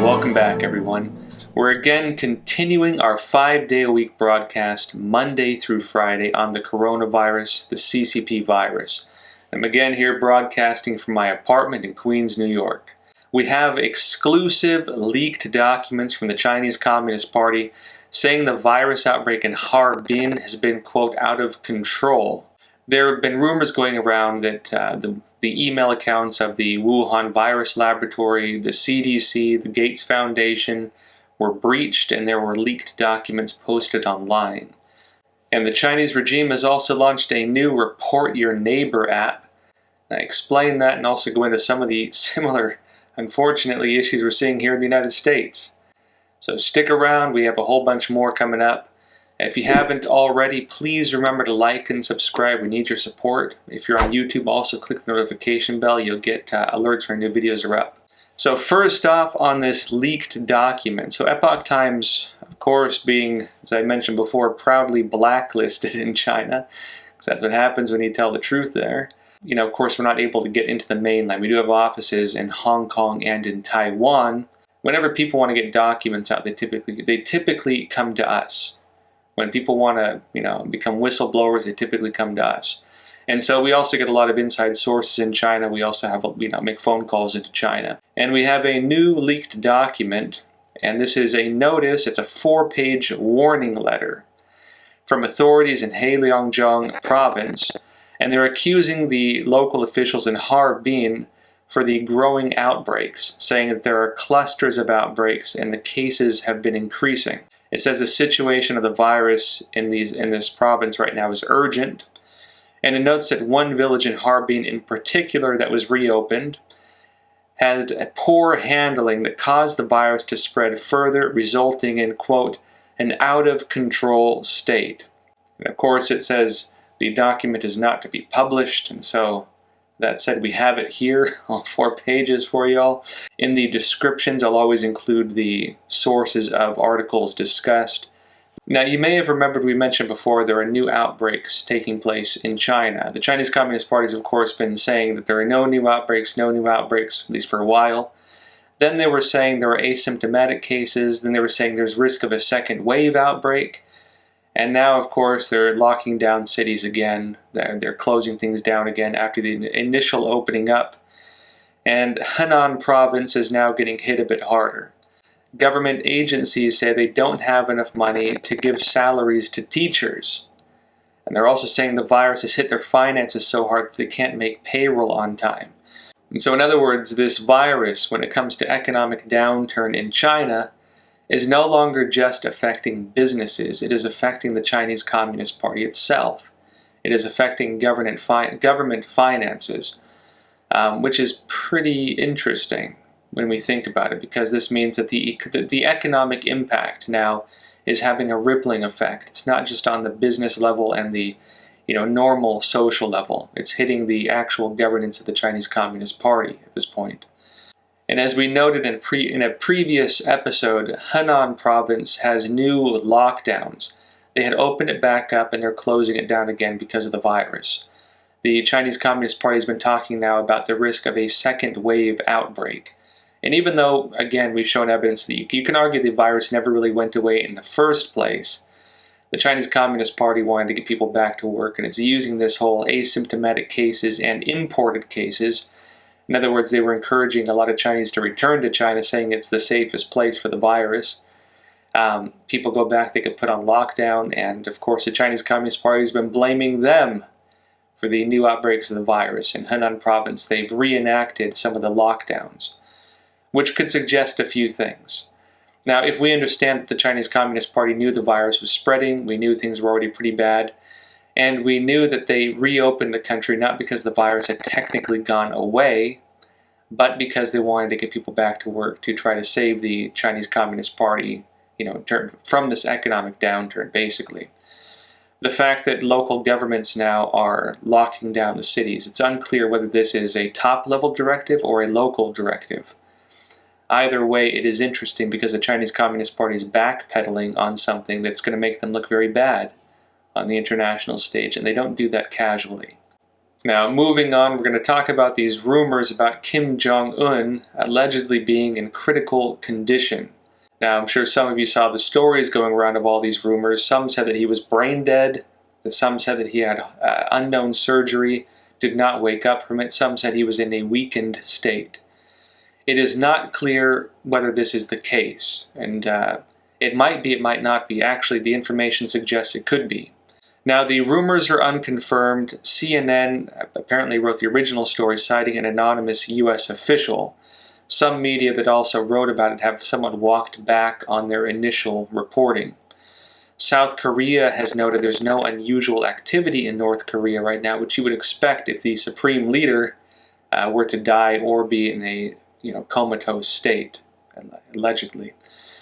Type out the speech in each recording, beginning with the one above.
Welcome back, everyone. We're again continuing our 5-day-a-week broadcast Monday through Friday on the coronavirus, the CCP virus. I'm again here broadcasting from my apartment in Queens, New York. We have exclusive leaked documents from the Chinese Communist Party saying the virus outbreak in Harbin has been, quote, out of control. There have been rumors going around that the email accounts of the Wuhan Virus Laboratory, the CDC, the Gates Foundation were breached, and there were leaked documents posted online. And the Chinese regime has also launched a new Report Your Neighbor app. I explain that and also go into some of the similar, unfortunately, issues we're seeing here in the United States. So stick around, we have a whole bunch more coming up. If you haven't already, please remember to like and subscribe. We need your support. If you're on YouTube, also click the notification bell. You'll get alerts when new videos are up. So first off, on this leaked document. So Epoch Times, of course, being, as I mentioned before, proudly blacklisted in China, because that's what happens when you tell the truth there. You know, of course, we're not able to get into the mainland. We do have offices in Hong Kong and in Taiwan. Whenever people want to get documents out, they typically come to us. When people want to, become whistleblowers, they typically come to us. And so we also get a lot of inside sources in China. We also have, make phone calls into China. And we have a new leaked document, and this is a notice. It's a 4-page warning letter from authorities in Heilongjiang Province, and they're accusing the local officials in Harbin for the growing outbreaks, saying that there are clusters of outbreaks and the cases have been increasing. It says the situation of the virus in this province right now is urgent, and it notes that one village in Harbin in particular that was reopened had a poor handling that caused the virus to spread further, resulting in, quote, an out-of-control state. And of course it says the document is not to be published, and so that said, we have it here, all 4 pages for y'all. In the descriptions, I'll always include the sources of articles discussed. Now, you may have remembered we mentioned before there are new outbreaks taking place in China. The Chinese Communist Party has, of course, been saying that there are no new outbreaks, at least for a while. Then they were saying there were asymptomatic cases. Then they were saying there's risk of a second wave outbreak. And now, of course, they're locking down cities again. They're closing things down again after the initial opening up. And Heilongjiang Province is now getting hit a bit harder. Government agencies say they don't have enough money to give salaries to teachers. And they're also saying the virus has hit their finances so hard that they can't make payroll on time. And so, in other words, this virus, when it comes to economic downturn in China, is no longer just affecting businesses. It is affecting the Chinese Communist Party itself. It is affecting government finances, which is pretty interesting when we think about it, because this means that the economic impact now is having a rippling effect. It's not just on the business level and the normal social level. It's hitting the actual governance of the Chinese Communist Party at this point. And as we noted in a previous episode, Heilongjiang Province has new lockdowns. They had opened it back up and they're closing it down again because of the virus. The Chinese Communist Party has been talking now about the risk of a second wave outbreak. And even though, again, we've shown evidence that you can argue the virus never really went away in the first place, the Chinese Communist Party wanted to get people back to work, and it's using this whole asymptomatic cases and imported cases. In other words, they were encouraging a lot of Chinese to return to China, saying it's the safest place for the virus. People go back, they get put on lockdown, and of course the Chinese Communist Party has been blaming them for the new outbreaks of the virus. In Heilongjiang Province, they've reenacted some of the lockdowns, which could suggest a few things. Now, if we understand that the Chinese Communist Party knew the virus was spreading, we knew things were already pretty bad, and we knew that they reopened the country not because the virus had technically gone away, but because they wanted to get people back to work to try to save the Chinese Communist Party, from this economic downturn, basically. The fact that local governments now are locking down the cities, it's unclear whether this is a top-level directive or a local directive. Either way, it is interesting because the Chinese Communist Party is backpedaling on something that's going to make them look very bad on the international stage, and they don't do that casually. Now, moving on, we're going to talk about these rumors about Kim Jong-un allegedly being in critical condition. Now, I'm sure some of you saw the stories going around of all these rumors. Some said that he was brain dead, that some said that he had unknown surgery, did not wake up from it. Some said he was in a weakened state. It is not clear whether this is the case, and it might be, it might not be. Actually, the information suggests it could be. Now, the rumors are unconfirmed. CNN apparently wrote the original story citing an anonymous U.S. official. Some media that also wrote about it have somewhat walked back on their initial reporting. South Korea has noted there's no unusual activity in North Korea right now, which you would expect if the supreme leader were to die or be in a comatose state, allegedly.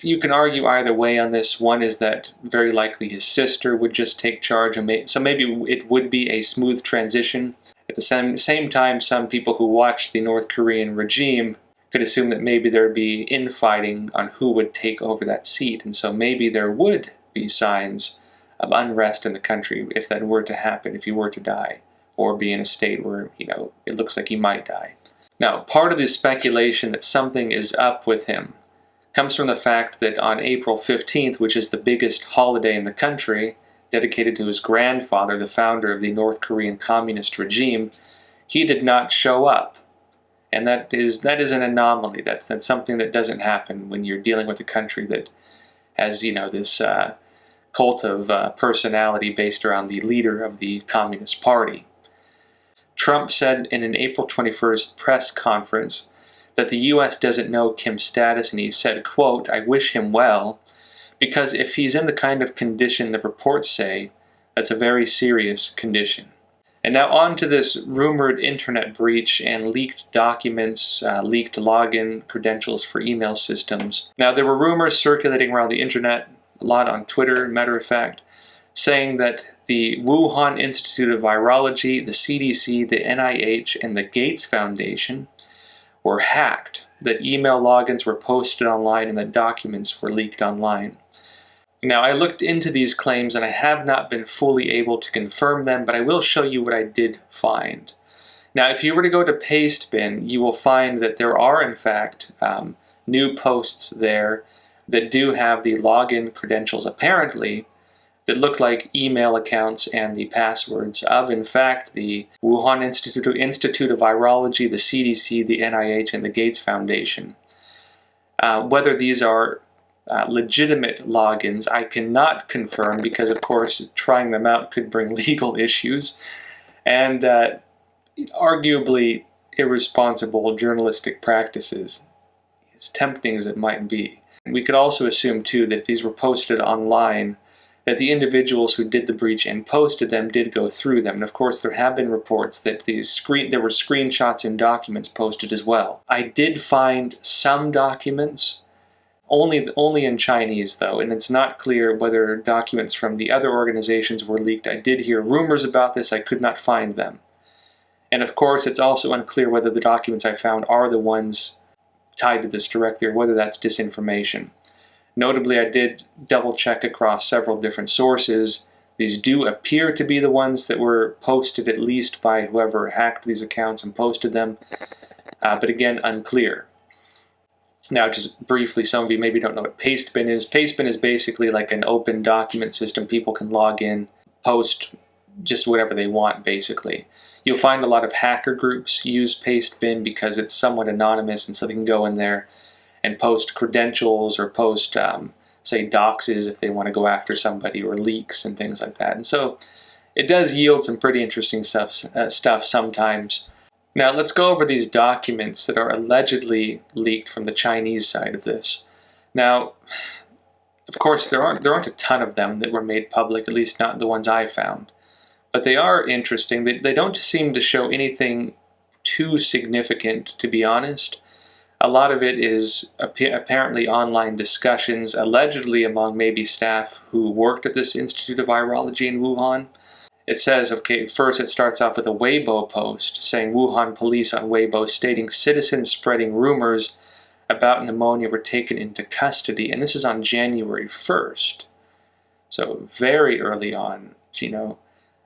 You can argue either way on this. One is that very likely his sister would just take charge, so maybe it would be a smooth transition. At the same time, some people who watch the North Korean regime could assume that maybe there would be infighting on who would take over that seat, and so maybe there would be signs of unrest in the country if that were to happen, if he were to die, or be in a state where, it looks like he might die. Now, part of the speculation that something is up with him comes from the fact that on April 15th, which is the biggest holiday in the country, dedicated to his grandfather, the founder of the North Korean communist regime, he did not show up. And that is an anomaly. That's something that doesn't happen when you're dealing with a country that has, this cult of personality based around the leader of the Communist Party. Trump said in an April 21st press conference that the U.S. doesn't know Kim's status, and he said, quote, "I wish him well, because if he's in the kind of condition the reports say, that's a very serious condition." And now on to this rumored internet breach and leaked documents, leaked login credentials for email systems. Now, there were rumors circulating around the internet, a lot on Twitter, matter of fact, saying that the Wuhan Institute of Virology, the CDC, the NIH, and the Gates Foundation were hacked, that email logins were posted online, and that documents were leaked online. Now, I looked into these claims and I have not been fully able to confirm them, but I will show you what I did find. Now, if you were to go to Pastebin, you will find that there are, in fact, new posts there that do have the login credentials, apparently, that look like email accounts and the passwords of, in fact, the Wuhan Institute of Virology, the CDC, the NIH, and the Gates Foundation. Whether these are legitimate logins, I cannot confirm because, of course, trying them out could bring legal issues and arguably irresponsible journalistic practices, as tempting as it might be. We could also assume, too, that if these were posted online, that the individuals who did the breach and posted them did go through them. And of course, there have been reports that there were screenshots and documents posted as well. I did find some documents, only in Chinese though, and it's not clear whether documents from the other organizations were leaked. I did hear rumors about this, I could not find them. And of course, it's also unclear whether the documents I found are the ones tied to this directly or whether that's disinformation. Notably, I did double check across several different sources. These do appear to be the ones that were posted at least by whoever hacked these accounts and posted them, but again, unclear. Now, just briefly, some of you maybe don't know what Pastebin is. Pastebin is basically like an open document system. People can log in, post just whatever they want, basically. You'll find a lot of hacker groups use Pastebin because it's somewhat anonymous, and so they can go in there and post credentials or post, say, doxes if they want to go after somebody, or leaks and things like that. And so it does yield some pretty interesting stuff sometimes. Now, let's go over these documents that are allegedly leaked from the Chinese side of this. Now, of course, there aren't a ton of them that were made public, at least not the ones I found. But they are interesting. They don't seem to show anything too significant, to be honest. A lot of it is apparently online discussions, allegedly among maybe staff who worked at this Institute of Virology in Wuhan. It says, okay, first it starts off with a Weibo post saying Wuhan police on Weibo stating citizens spreading rumors about pneumonia were taken into custody. And this is on January 1st. So very early on,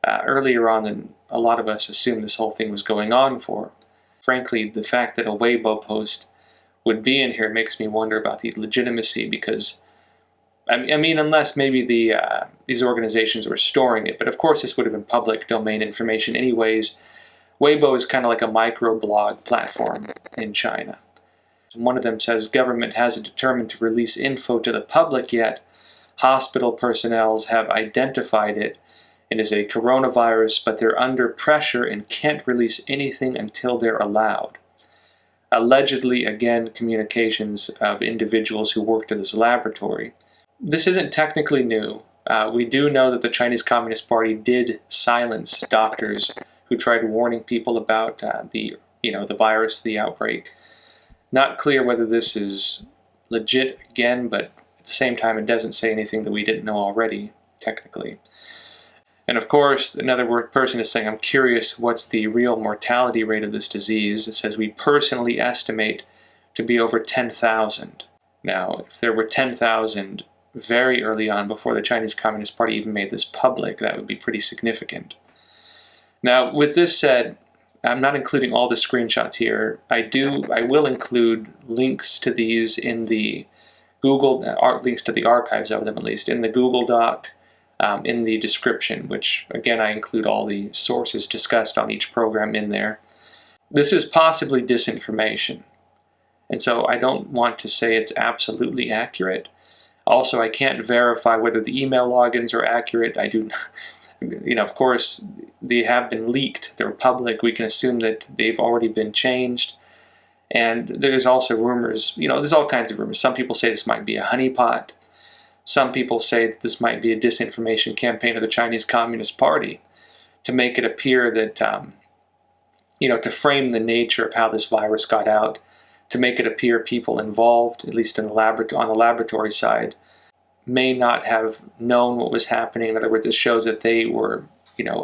earlier on than a lot of us assumed this whole thing was going on for. Frankly, the fact that a Weibo post would be in here makes me wonder about the legitimacy, because I mean, unless maybe these organizations were storing it, but of course this would have been public domain information anyways. Weibo is kind of like a microblog platform in China. One of them says, government hasn't determined to release info to the public yet. Hospital personnel have identified it. It is a coronavirus, but they're under pressure and can't release anything until they're allowed. Allegedly, again, communications of individuals who worked at this laboratory. This isn't technically new. We do know that the Chinese Communist Party did silence doctors who tried warning people about the virus, the outbreak. Not clear whether this is legit again, but at the same time, it doesn't say anything that we didn't know already, technically. And of course, another person is saying, I'm curious, what's the real mortality rate of this disease? It says we personally estimate to be over 10,000. Now, if there were 10,000 very early on, before the Chinese Communist Party even made this public, that would be pretty significant. Now, with this said, I'm not including all the screenshots here. I will include links to these in the Google, links to the archives of them at least, in the Google Doc, in the description, which again I include all the sources discussed on each program in there. This is possibly disinformation, and so I don't want to say it's absolutely accurate. Also, I can't verify whether the email logins are accurate. I do, of course, they have been leaked. They're public. We can assume that they've already been changed. And there's also rumors, there's all kinds of rumors. Some people say this might be a honeypot. Some people say that this might be a disinformation campaign of the Chinese Communist Party to make it appear that, to frame the nature of how this virus got out, to make it appear people involved, at least on the laboratory side, may not have known what was happening. In other words, it shows that they were,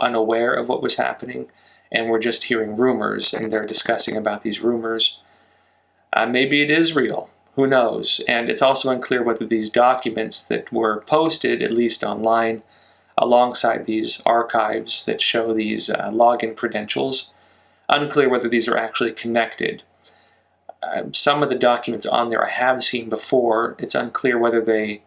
unaware of what was happening and were just hearing rumors, and they're discussing about these rumors. Maybe it is real. Who knows? And it's also unclear whether these documents that were posted, at least online, alongside these archives that show these login credentials, unclear whether these are actually connected. Some of the documents on there I have seen before. It's unclear whether they,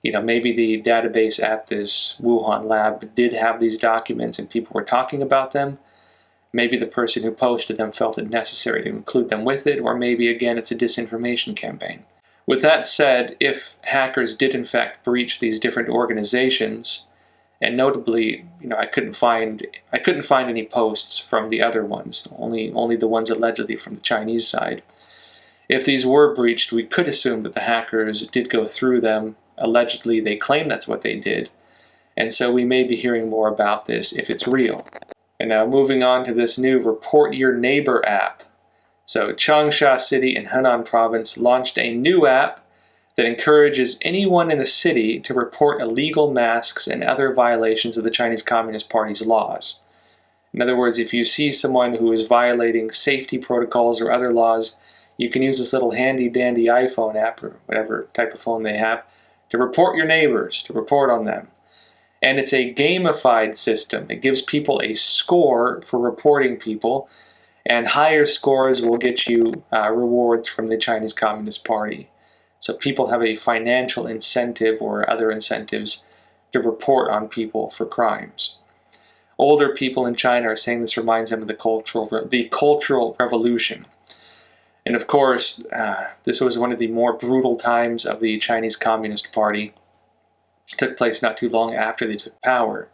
maybe the database at this Wuhan lab did have these documents and people were talking about them. Maybe the person who posted them felt it necessary to include them with it, or maybe, again, it's a disinformation campaign. With that said, if hackers did in fact breach these different organizations, and notably, I couldn't find any posts from the other ones, only the ones allegedly from the Chinese side. If these were breached, we could assume that the hackers did go through them. Allegedly, they claim that's what they did, and so we may be hearing more about this if it's real. And now moving on to this new Report Your Neighbor app. So Changsha City in Henan Province launched a new app that encourages anyone in the city to report illegal masks and other violations of the Chinese Communist Party's laws. In other words, if you see someone who is violating safety protocols or other laws, you can use this little handy-dandy iPhone app, or whatever type of phone they have, to report your neighbors, to report on them. And it's a gamified system. It gives people a score for reporting people, and higher scores will get you rewards from the Chinese Communist Party. So people have a financial incentive or other incentives to report on people for crimes. Older people in China are saying this reminds them of the Cultural Revolution. And of course, this was one of the more brutal times of the Chinese Communist Party. It took place not too long after they took power.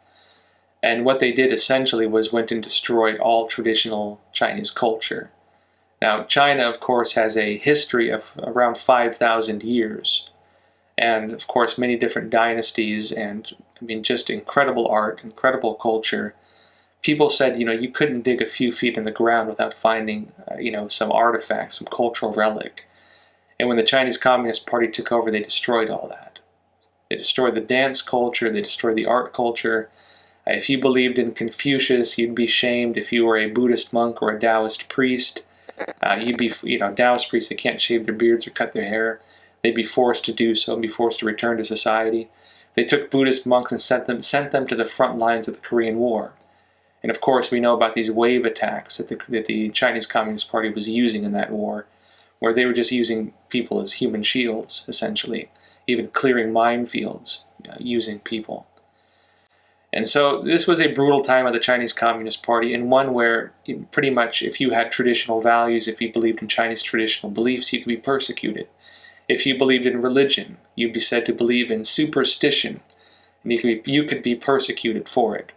And what they did essentially was went and destroyed all traditional Chinese culture. Now, China, of course, has a history of around 5,000 years. And, of course, many different dynasties and, just incredible art, incredible culture. People said, you couldn't dig a few feet in the ground without finding, some artifact, some cultural relic. And when the Chinese Communist Party took over, they destroyed all that. They destroyed the dance culture, they destroyed the art culture. If you believed in Confucius, you'd be shamed. If you were a Buddhist monk or a Taoist priest, you'd be, Taoist priests, they can't shave their beards or cut their hair. They'd be forced to do so and be forced to return to society. They took Buddhist monks and sent them to the front lines of the Korean War. And of course, we know about these wave attacks that the Chinese Communist Party was using in that war, where they were just using people as human shields, essentially, even clearing minefields using people. And so this was a brutal time of the Chinese Communist Party, and one where pretty much if you had traditional values, if you believed in Chinese traditional beliefs, you could be persecuted. If you believed in religion, you'd be said to believe in superstition, and you could be persecuted for it.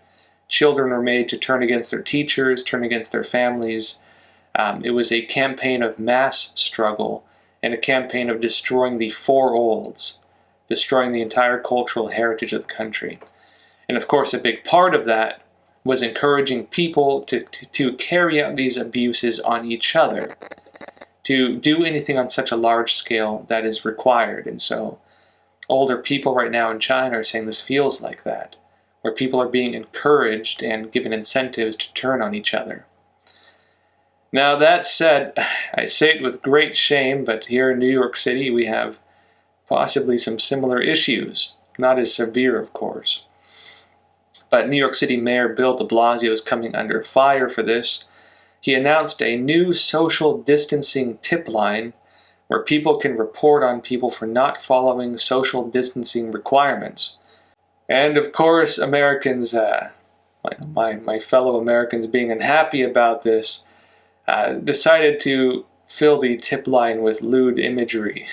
Children were made to turn against their teachers, turn against their families. It was a campaign of mass struggle and a campaign of destroying the four olds, destroying the entire cultural heritage of the country. And of course, a big part of that was encouraging people to carry out these abuses on each other, to do anything on such a large scale that is required. And so older people right now in China are saying this feels like that, where people are being encouraged and given incentives to turn on each other. Now that said, I say it with great shame, but here in New York City we have possibly some similar issues. Not as severe, of course. But New York City Mayor Bill de Blasio is coming under fire for this. He announced a new social distancing tip line where people can report on people for not following social distancing requirements. And of course, Americans, my fellow Americans being unhappy about this, decided to fill the tip line with lewd imagery.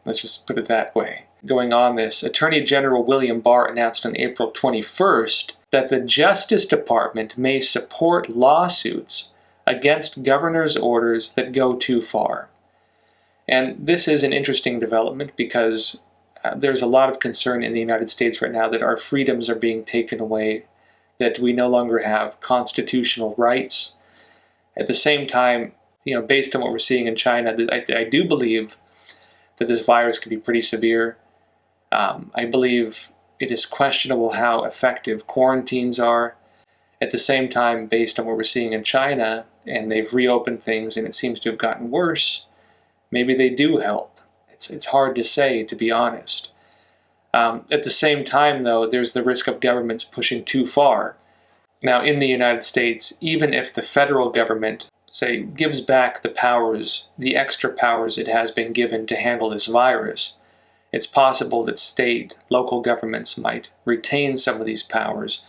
Let's just put it that way. Going on this, Attorney General William Barr announced on April 21st that the Justice Department may support lawsuits against governor's orders that go too far. And this is an interesting development because there's a lot of concern in the United States right now that our freedoms are being taken away, that we no longer have constitutional rights. At the same time, based on what we're seeing in China, I do believe that this virus could be pretty severe. I believe it is questionable how effective quarantines are. At the same time, based on what we're seeing in China, and they've reopened things and it seems to have gotten worse, maybe they do help. It's hard to say, to be honest. At the same time, though, there's the risk of governments pushing too far. Now, in the United States, even if the federal government, say, gives back the powers, the extra powers it has been given to handle this virus, it's possible that state, local governments might retain some of these powers.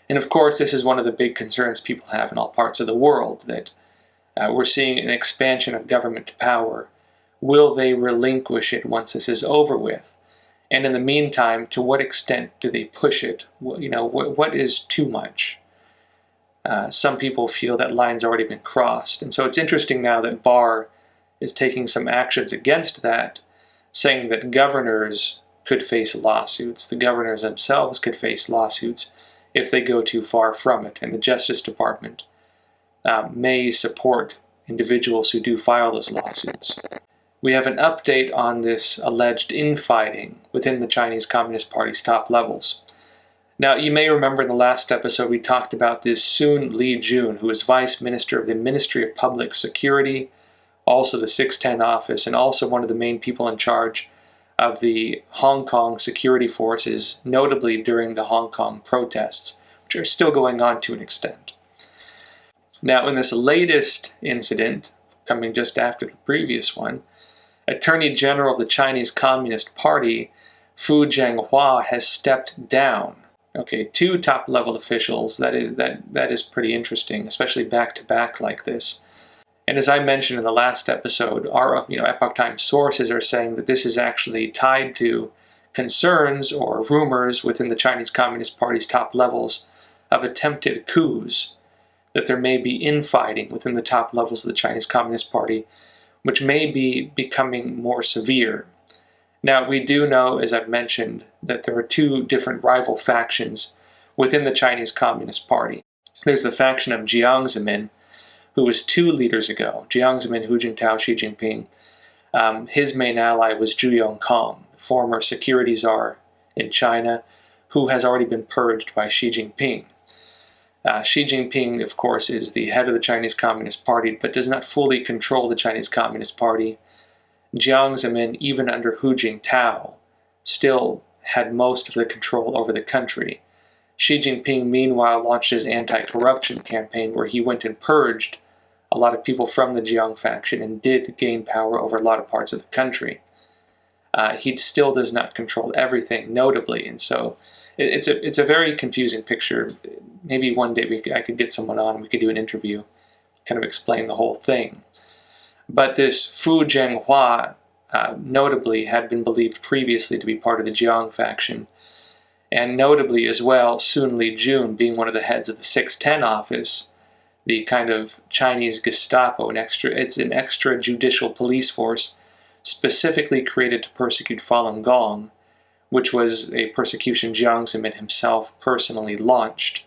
And of course, this is one of the big concerns people have in all parts of the world, that we're seeing an expansion of government power. Will they relinquish it once this is over with? And in the meantime, to what extent do they push it? What is too much? Some people feel that line's already been crossed. And so it's interesting now that Barr is taking some actions against that, saying that governors could face lawsuits. The governors themselves could face lawsuits if they go too far from it. And the Justice Department may support individuals who do file those lawsuits. We have an update on this alleged infighting within the Chinese Communist Party's top levels. Now, you may remember in the last episode we talked about this Sun Li-jun, who is Vice Minister of the Ministry of Public Security, also the 610 office, and also one of the main people in charge of the Hong Kong security forces, notably during the Hong Kong protests, which are still going on to an extent. Now, in this latest incident, coming just after the previous one, Attorney General of the Chinese Communist Party, Fu Jianhua, has stepped down. Okay, 2 top-level officials. That is pretty interesting, especially back-to-back like this. And as I mentioned in the last episode, our Epoch Times sources are saying that this is actually tied to concerns or rumors within the Chinese Communist Party's top levels of attempted coups, that there may be infighting within the top levels of the Chinese Communist Party, which may be becoming more severe. Now, we do know, as I've mentioned, that there are 2 different rival factions within the Chinese Communist Party. There's the faction of Jiang Zemin, who was 2 leaders ago, Jiang Zemin, Hu Jintao, Xi Jinping. His main ally was Zhu Yongkang, the former security czar in China, who has already been purged by Xi Jinping. Xi Jinping, of course, is the head of the Chinese Communist Party, but does not fully control the Chinese Communist Party. Jiang Zemin, even under Hu Jintao, still had most of the control over the country. Xi Jinping, meanwhile, launched his anti-corruption campaign where he went and purged a lot of people from the Jiang faction and did gain power over a lot of parts of the country. He still does not control everything, notably, and so it's a very confusing picture. Maybe one day I could get someone on and we could do an interview, kind of explain the whole thing. But this Fu Zhenghua, notably, had been believed previously to be part of the Jiang faction, and notably as well, Sun Li-jun being one of the heads of the 610 office, the kind of Chinese Gestapo, it's an extrajudicial police force specifically created to persecute Falun Gong, which was a persecution Jiang Zemin himself personally launched.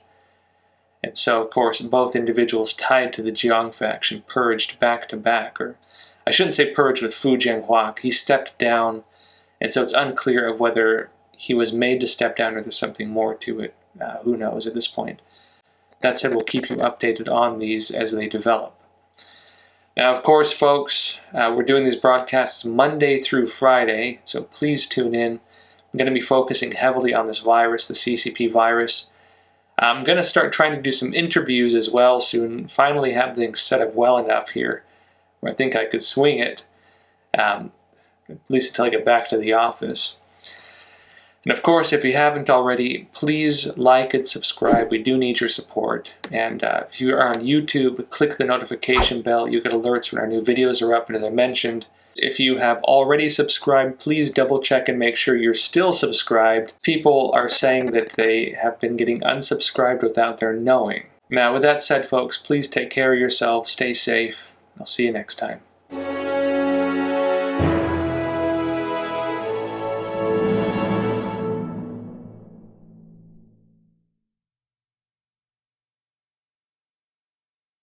And so, of course, both individuals tied to the Jiang faction purged back to back, or I shouldn't say purged with Fu Zhenghua. He stepped down, and so it's unclear of whether he was made to step down or there's something more to it. Who knows at this point. That said, we'll keep you updated on these as they develop. Now, of course, folks, we're doing these broadcasts Monday through Friday, so please tune in. I'm going to be focusing heavily on this virus, the CCP virus. I'm going to start trying to do some interviews as well soon, finally have things set up well enough here where I think I could swing it, at least until I get back to the office. And of course, if you haven't already, please like and subscribe. We do need your support. And if you are on YouTube, click the notification bell. You get alerts when our new videos are up. And as I mentioned, if you have already subscribed, please double check and make sure you're still subscribed. People are saying that they have been getting unsubscribed without their knowing. Now, with that said, folks, please take care of yourselves, stay safe. I'll see you next time.